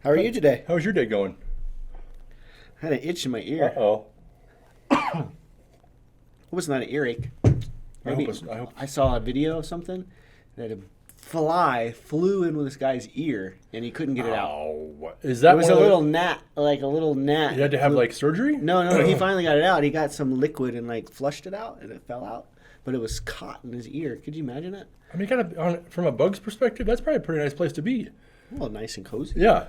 How are you today? How's your day going? I had an itch in my ear. Uh-oh. It was not an earache. Maybe I saw a video of something that a fly flew in with this guy's ear and he couldn't get it out. Oh, is that It was a little gnat, like a little gnat. You had to have like surgery? No, he finally got it out. He got some liquid and like flushed it out and it fell out. But it was caught in his ear. Could you imagine it? I mean, from a bug's perspective, that's probably a pretty nice place to be. Well, nice and cozy. Yeah.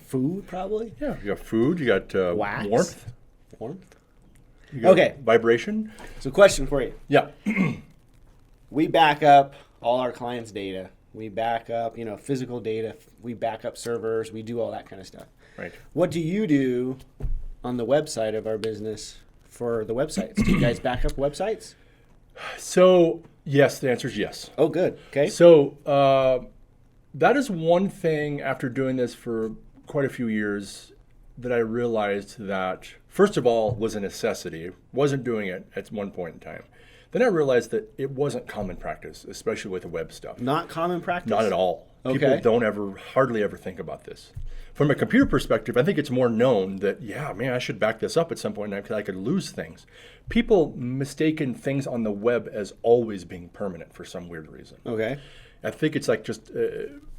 Food, probably. Yeah, you got food, you got wax. Warmth. You got Okay. Vibration. So question for you. Yeah. We back up all our clients' data. We back up, physical data. We back up servers. We do all that kind of stuff. Right. What do you do on the website of our business for the websites? Do you guys back up websites? So, yes, the answer is yes. Oh, good. Okay. So, that is one thing after doing this for quite a few years that I realized that, first of all, was a necessity. Wasn't doing it at one point in time. Then I realized that it wasn't common practice, especially with the web stuff. Not common practice? Not at all. Okay. People hardly ever think about this. From a computer perspective, I think it's more known that, yeah, man, I should back this up at some point in time because I could lose things. People mistaken things on the web as always being permanent for some weird reason. Okay. I think it's like just,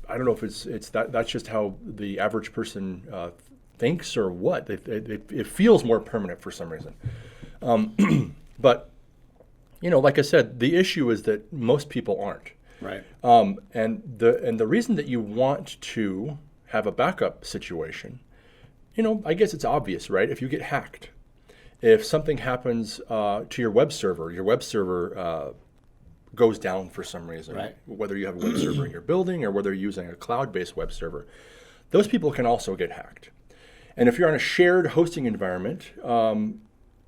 I don't know if it's that's just how the average person thinks or what. It feels more permanent for some reason. But, like I said, the issue is that most people aren't. Right. And the reason that you want to have a backup situation, I guess it's obvious, right? If you get hacked, if something happens to your web server goes down for some reason, right? Whether you have a web server in your building or whether you're using a cloud-based web server, those people can also get hacked. And if you're on a shared hosting environment,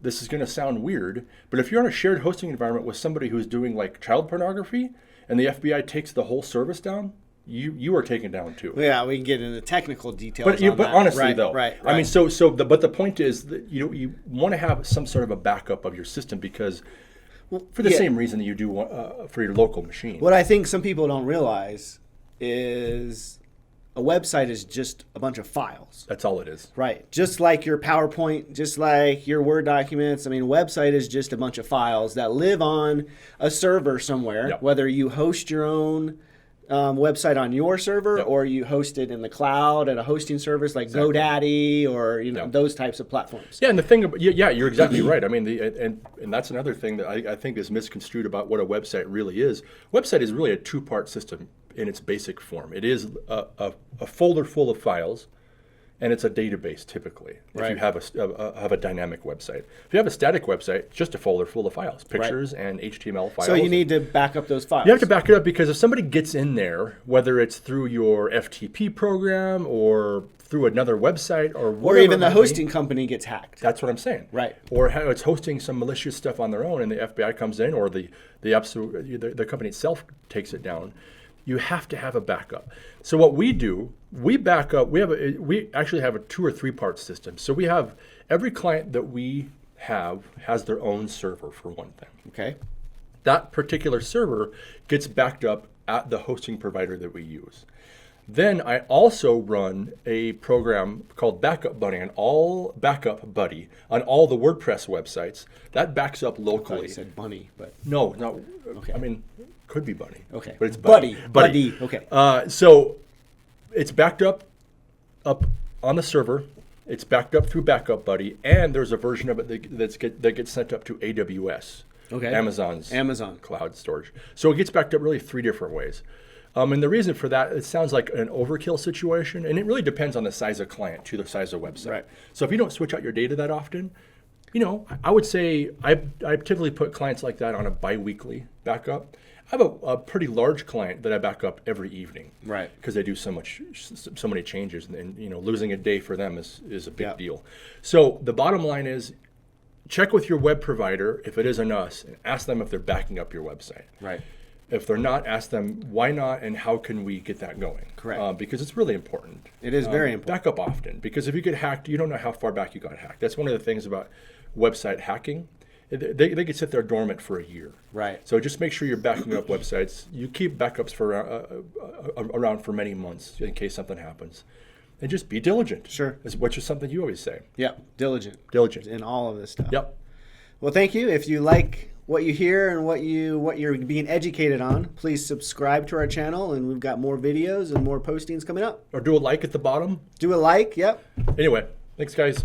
this is going to sound weird, but if you're on a shared hosting environment with somebody who's doing like child pornography and the FBI takes the whole service down, you are taken down too. Yeah, we can get into technical details. But honestly, right, though, right. I mean, but the point is that you want to have some sort of a backup of your system because for the same reason that you do for your local machine. What I think some people don't realize is a website is just a bunch of files. That's all it is. Right. Just like your PowerPoint, just like your Word documents. I mean, a website is just a bunch of files that live on a server somewhere, Yep. whether you host your own website on your server Yep. or you host it in the cloud at a hosting service like GoDaddy or Yep. those types of platforms. Yeah, and the thing about you're exactly right. I mean, and that's another thing that I think is misconstrued about what a website really is. Website is really a two-part system in its basic form. It is a folder full of files, and it's a database typically. Right. If you have a dynamic website, if you have a static website, it's just a folder full of files, pictures and HTML files. So you need to back up those files. You have to back it up because if somebody gets in there, whether it's through your FTP program or through another website or whatever, or even the hosting company gets hacked. That's what I'm saying. Right. Or how it's hosting some malicious stuff on their own, and the FBI comes in, or the company itself takes it down. You have to have a backup. So what we do, we back up. We actually have a 2 or 3 part system. So we have every client that we have has their own server for one thing. Okay. That particular server gets backed up at the hosting provider that we use. Then I also run a program called Backup Buddy on all the WordPress websites. That backs up I locally. thought you said bunny, but No. Okay. I mean, could be Bunny. okay. But it's Buddy. Buddy. Okay. So it's backed up on the server. It's backed up through Backup Buddy, and there's a version of it that gets sent up to AWS. Okay. Amazon cloud storage. So it gets backed up really 3 different ways. And the reason for that, it sounds like an overkill situation, and it really depends on the size of client to the size of website. Right. So if you don't switch out your data that often, I would say I typically put clients like that on a bi-weekly backup. I have a pretty large client that I back up every evening. Right. Because they do so many changes, and losing a day for them is a big Yep. deal. So the bottom line is, check with your web provider if it isn't us, and ask them if they're backing up your website. Right. If they're not, ask them why not and how can we get that going. Correct. Because it's really important. It is very important. Back up often, because if you get hacked, you don't know how far back you got hacked. That's one of the things about website hacking. They could sit there dormant for a year. Right. So just make sure you're backing up websites. You keep backups for around for many months in case something happens. and just be diligent. Sure. Which is something you always say. Yep. Diligent. Diligent. In all of this stuff. Yep. Well, thank you. If you like what you hear and what you're being educated on, please subscribe to our channel, and we've got more videos and more postings coming up. Or do a like at the bottom. Do a like. Yep. Anyway, thanks, guys.